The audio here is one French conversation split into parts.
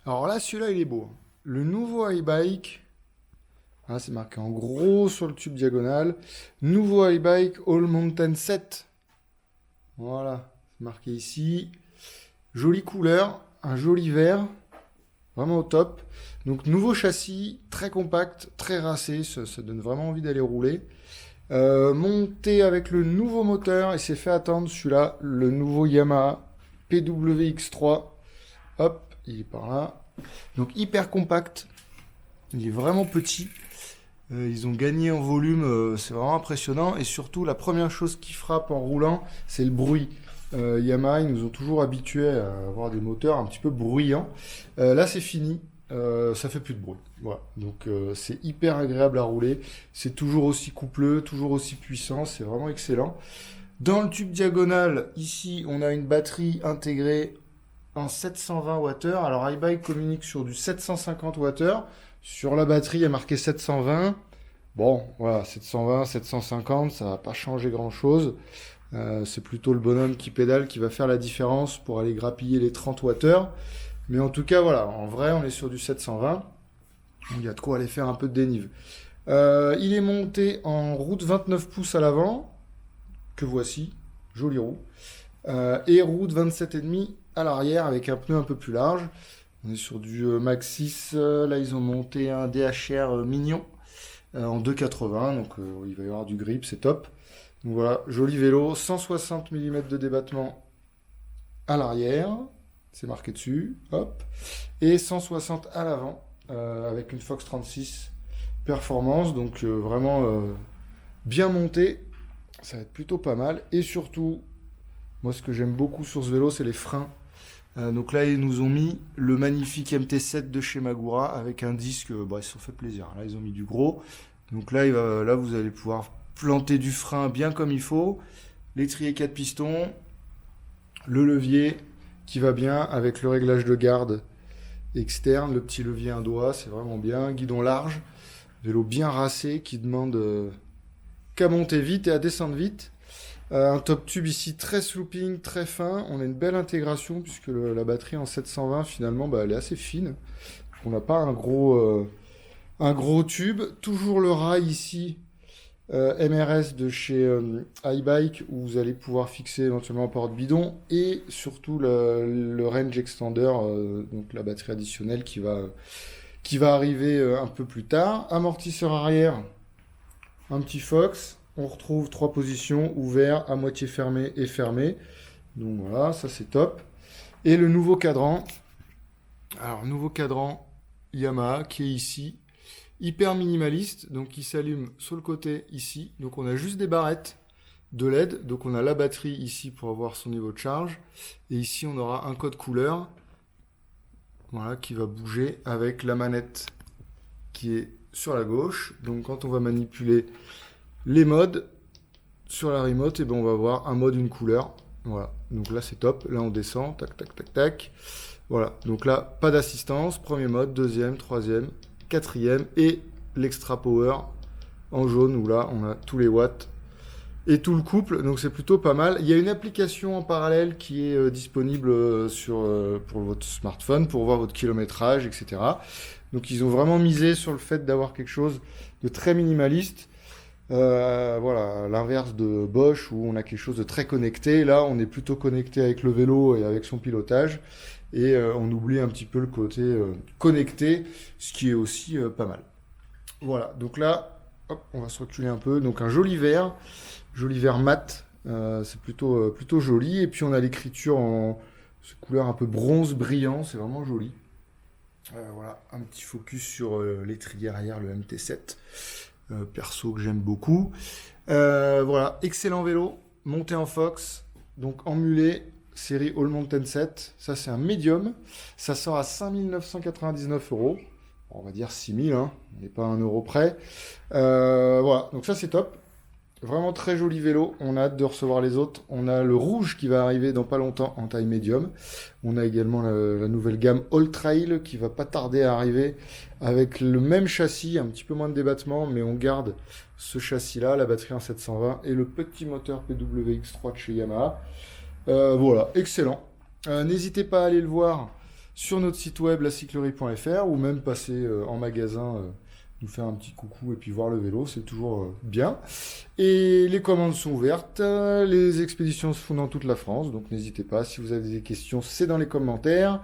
Alors là, celui-là, il est beau. Le nouveau iBike, ah, c'est marqué en gros sur le tube diagonal. Nouveau iBike All Mountain 7. Voilà, c'est marqué ici. Jolie couleur, un joli vert, vraiment au top. Donc nouveau châssis, très compact, très racé, ça donne vraiment envie d'aller rouler. Monté avec le nouveau moteur, et c'est fait attendre celui-là, le nouveau Yamaha PWX3. Hop, il est par là. Donc hyper compact, il est vraiment petit. Ils ont gagné en volume, c'est vraiment impressionnant. Et surtout, la première chose qui frappe en roulant, c'est le bruit. Yamaha, ils nous ont toujours habitués à avoir des moteurs un petit peu bruyants. Là, c'est fini. Ça fait plus de bruit. Voilà. Donc, c'est hyper agréable à rouler. C'est toujours aussi coupleux, toujours aussi puissant. C'est vraiment excellent. Dans le tube diagonal, ici, on a une batterie intégrée en 720 Wh. Alors, iBike communique sur du 750 Wh. Sur la batterie, il y a marqué 720. Bon, voilà, 720, 750, ça va pas changer grand-chose. C'est plutôt le bonhomme qui pédale qui va faire la différence pour aller grappiller les 30 Wh. Mais en tout cas, voilà, en vrai, on est sur du 720. Il y a de quoi aller faire un peu de dénive. Il est monté en roue de 29 pouces à l'avant, que voici, jolie roue. Et roue de 27,5 à l'arrière avec un pneu un peu plus large. On est sur du Maxxis. Là, ils ont monté un DHR mignon en 2,80. Donc, il va y avoir du grip, c'est top. Donc voilà, joli vélo. 160 mm de débattement à l'arrière. C'est marqué dessus. Hop. Et 160 à l'avant avec une Fox 36 performance. Donc, vraiment bien monté. Ça va être plutôt pas mal. Et surtout, moi, ce que j'aime beaucoup sur ce vélo, c'est les freins. Donc là, ils nous ont mis le magnifique MT7 de chez Magura avec un disque, bah, ils se sont fait plaisir. Là, ils ont mis du gros. Donc là, là, vous allez pouvoir planter du frein bien comme il faut. L'étrier 4 pistons, le levier qui va bien avec le réglage de garde externe, le petit levier un doigt, c'est vraiment bien. Guidon large, vélo bien racé qui demande qu'à monter vite et à descendre vite. Un top tube ici très slooping, très fin. On a une belle intégration puisque la batterie en 720 finalement bah, elle est assez fine. On n'a pas un gros tube. Toujours le rail ici MRS de chez iBike où vous allez pouvoir fixer éventuellement un porte-bidon et surtout le range extender, donc la batterie additionnelle qui va arriver un peu plus tard. Amortisseur arrière, un petit Fox. On retrouve 3 positions, ouvert, à moitié fermé et fermé. Donc voilà, ça c'est top. Et le nouveau cadran. Alors, nouveau cadran Yamaha qui est ici. Hyper minimaliste. Donc, il s'allume sur le côté ici. Donc, on a juste des barrettes de LED. Donc, on a la batterie ici pour avoir son niveau de charge. Et ici, on aura un code couleur. Voilà, qui va bouger avec la manette qui est sur la gauche. Donc, quand on va manipuler les modes sur la remote, et ben on va avoir un mode, une couleur. Voilà, donc là c'est top. Là on descend, tac, tac, tac, tac. Voilà, donc là pas d'assistance. Premier mode, deuxième, troisième, quatrième et l'extra power en jaune où là on a tous les watts et tout le couple. Donc c'est plutôt pas mal. Il y a une application en parallèle qui est disponible pour votre smartphone pour voir votre kilométrage, etc. Donc ils ont vraiment misé sur le fait d'avoir quelque chose de très minimaliste. Voilà, à l'inverse de Bosch où on a quelque chose de très connecté. Là, on est plutôt connecté avec le vélo et avec son pilotage. Et on oublie un petit peu le côté connecté, ce qui est aussi pas mal. Voilà, donc là, hop, on va se reculer un peu. Donc un joli vert mat. C'est plutôt joli. Et puis on a l'écriture en couleur un peu bronze brillant. C'est vraiment joli. Voilà, un petit focus sur l'étrier arrière, le MT7. Perso que j'aime beaucoup. Voilà, excellent vélo, monté en Fox, donc en mulet, série All Mountain 7. Ça, c'est un médium. Ça sort à 5 999 €. On va dire 6 000, hein. On n'est pas à 1 euro près. Voilà, donc ça, c'est top. Vraiment très joli vélo. On a hâte de recevoir les autres. On a le rouge qui va arriver dans pas longtemps en taille médium. On a également la nouvelle gamme All Trail qui va pas tarder à arriver avec le même châssis, un petit peu moins de débattement, mais on garde ce châssis-là, la batterie en 720 et le petit moteur PWX3 de chez Yamaha. Voilà, excellent. N'hésitez pas à aller le voir sur notre site web lacyclerie.fr ou même passer en magasin, nous faire un petit coucou et puis voir le vélo, c'est toujours bien. Et les commandes sont ouvertes, les expéditions se font dans toute la France, donc n'hésitez pas, si vous avez des questions, c'est dans les commentaires.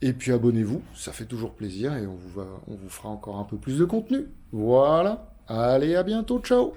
Et puis abonnez-vous, ça fait toujours plaisir et on vous fera encore un peu plus de contenu. Voilà, allez à bientôt, ciao!